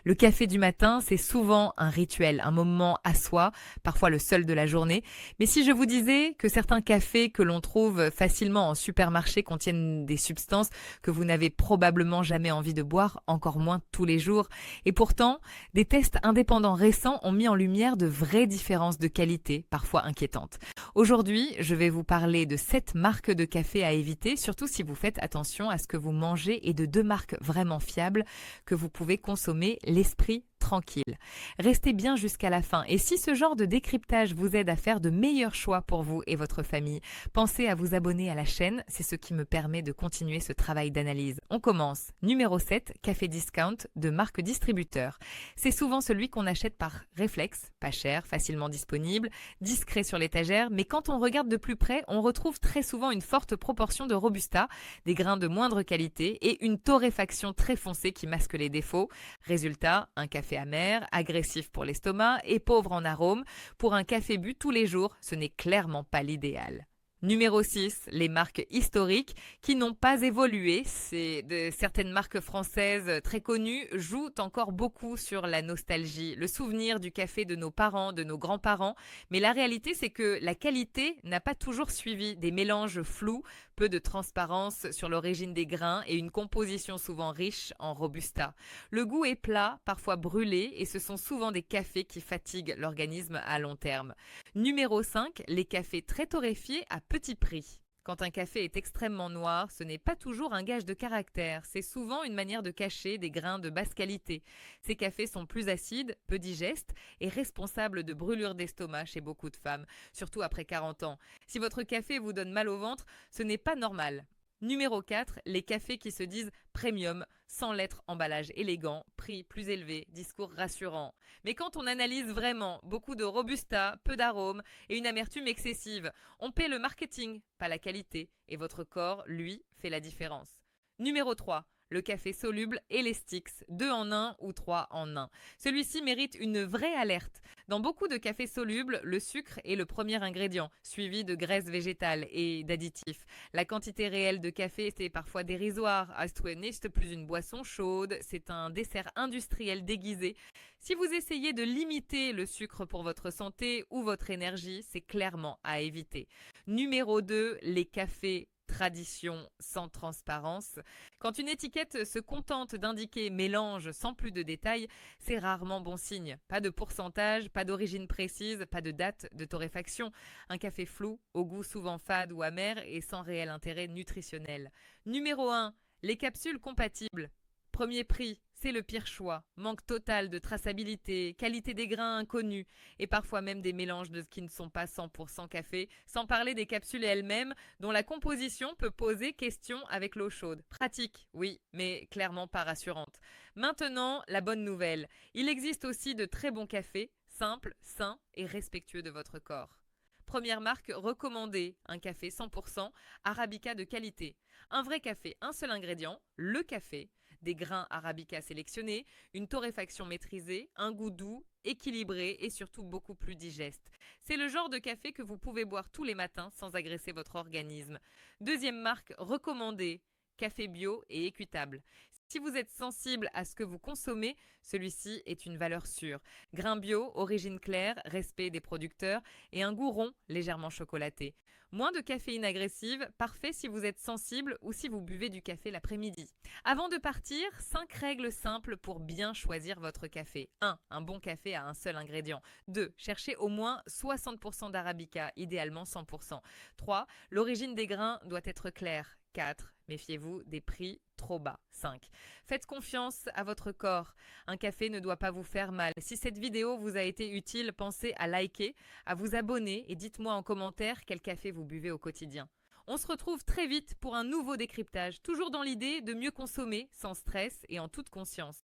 Le café du matin, c'est souvent un rituel, un moment à soi, parfois le seul de la journée. Mais si je vous disais que certains cafés que l'on trouve facilement en supermarché contiennent des substances que vous n'avez probablement jamais envie de boire, encore moins tous les jours, et pourtant, des tests indépendants récents ont mis en lumière de vraies différences de qualité, parfois inquiétantes. Aujourd'hui, je vais vous parler de 7 marques de café à éviter, surtout si vous faites attention à ce que vous mangez, et de 2 marques vraiment fiables que vous pouvez consommer l'esprit tranquille. Restez bien jusqu'à la fin et si ce genre de décryptage vous aide à faire de meilleurs choix pour vous et votre famille, pensez à vous abonner à la chaîne, c'est ce qui me permet de continuer ce travail d'analyse. On commence. Numéro 7, café discount de marque distributeur. C'est souvent celui qu'on achète par réflexe, pas cher, facilement disponible, discret sur l'étagère, mais quand on regarde de plus près, on retrouve très souvent une forte proportion de robusta, des grains de moindre qualité et une torréfaction très foncée qui masque les défauts. Résultat, un café amer, agressif pour l'estomac et pauvre en arômes. Pour un café bu tous les jours, ce n'est clairement pas l'idéal. Numéro 6, les marques historiques qui n'ont pas évolué. Certaines marques françaises très connues jouent encore beaucoup sur la nostalgie, le souvenir du café de nos parents, de nos grands-parents. Mais la réalité, c'est que la qualité n'a pas toujours suivi des mélanges flous, peu de transparence sur l'origine des grains et une composition souvent riche en robusta. Le goût est plat, parfois brûlé, et ce sont souvent des cafés qui fatiguent l'organisme à long terme. Numéro 5, les cafés très torréfiés à petit prix. Quand un café est extrêmement noir, ce n'est pas toujours un gage de caractère, c'est souvent une manière de cacher des grains de basse qualité. Ces cafés sont plus acides, peu digestes et responsables de brûlures d'estomac chez beaucoup de femmes, surtout après 40 ans. Si votre café vous donne mal au ventre, ce n'est pas normal. Numéro 4, les cafés qui se disent premium, sans lettres, emballage élégant, prix plus élevé, discours rassurant. Mais quand on analyse vraiment, beaucoup de robusta, peu d'arômes et une amertume excessive, on paie le marketing, pas la qualité, et votre corps, lui, fait la différence. Numéro 3, le café soluble et les sticks, 2 en 1 ou 3 en 1. Celui-ci mérite une vraie alerte. Dans beaucoup de cafés solubles, le sucre est le premier ingrédient, suivi de graisses végétales et d'additifs. La quantité réelle de café, c'est parfois dérisoire. Ce n'est plus une boisson chaude, c'est un dessert industriel déguisé. Si vous essayez de limiter le sucre pour votre santé ou votre énergie, c'est clairement à éviter. Numéro 2, les cafés tradition sans transparence. Quand une étiquette se contente d'indiquer mélange sans plus de détails, c'est rarement bon signe. Pas de pourcentage, pas d'origine précise, pas de date de torréfaction. Un café flou, au goût souvent fade ou amer et sans réel intérêt nutritionnel. Numéro 1, les capsules compatibles. Premier prix, c'est le pire choix. Manque total de traçabilité, qualité des grains inconnus et parfois même des mélanges qui ne sont pas 100% café, sans parler des capsules elles-mêmes dont la composition peut poser question avec l'eau chaude. Pratique, oui, mais clairement pas rassurante. Maintenant, la bonne nouvelle. Il existe aussi de très bons cafés, simples, sains et respectueux de votre corps. Première marque recommandée, un café 100% Arabica de qualité. Un vrai café, un seul ingrédient, le café, des grains arabica sélectionnés, une torréfaction maîtrisée, un goût doux, équilibré et surtout beaucoup plus digeste. C'est le genre de café que vous pouvez boire tous les matins sans agresser votre organisme. Deuxième marque recommandée, café bio et équitable. Si vous êtes sensible à ce que vous consommez, celui-ci est une valeur sûre. Grains bio, origine claire, respect des producteurs et un goût rond légèrement chocolaté. Moins de caféine agressive, parfait si vous êtes sensible ou si vous buvez du café l'après-midi. Avant de partir, 5 règles simples pour bien choisir votre café. 1. Un bon café a un seul ingrédient. 2. Cherchez au moins 60% d'arabica, idéalement 100%. 3. L'origine des grains doit être claire. 4. Méfiez-vous des prix trop bas. 5. Faites confiance à votre corps. Un café ne doit pas vous faire mal. Si cette vidéo vous a été utile, pensez à liker, à vous abonner et dites-moi en commentaire quel café vous buvez au quotidien. On se retrouve très vite pour un nouveau décryptage, toujours dans l'idée de mieux consommer, sans stress et en toute conscience.